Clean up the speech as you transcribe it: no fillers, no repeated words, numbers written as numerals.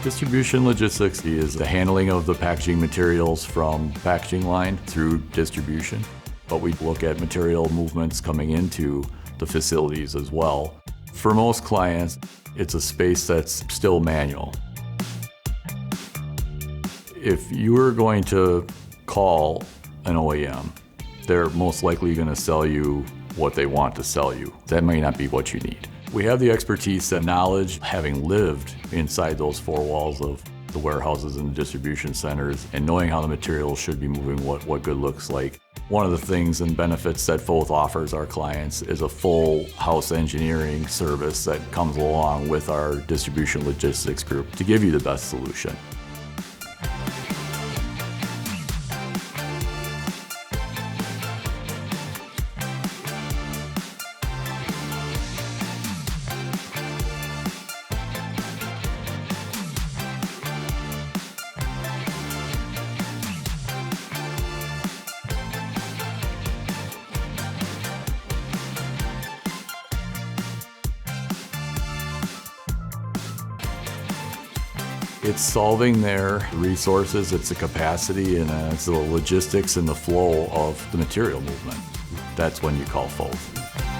Distribution logistics is the handling of the packaging materials from packaging line through distribution, but we look at material movements coming into the facilities as well. For most clients, it's a space that's still manual. If you were going to call an OEM, they're most likely going to sell you what they want to sell you. That may not be what you need. We have the expertise and knowledge, having lived inside those four walls of the warehouses and the distribution centers and knowing how the materials should be moving, what good looks like. One of the things and benefits that Foth offers our clients is a full house engineering service that comes along with our distribution logistics group to give you the best solution. It's solving their resources, it's the capacity, and it's the logistics and the flow of the material movement. That's when you call Foth.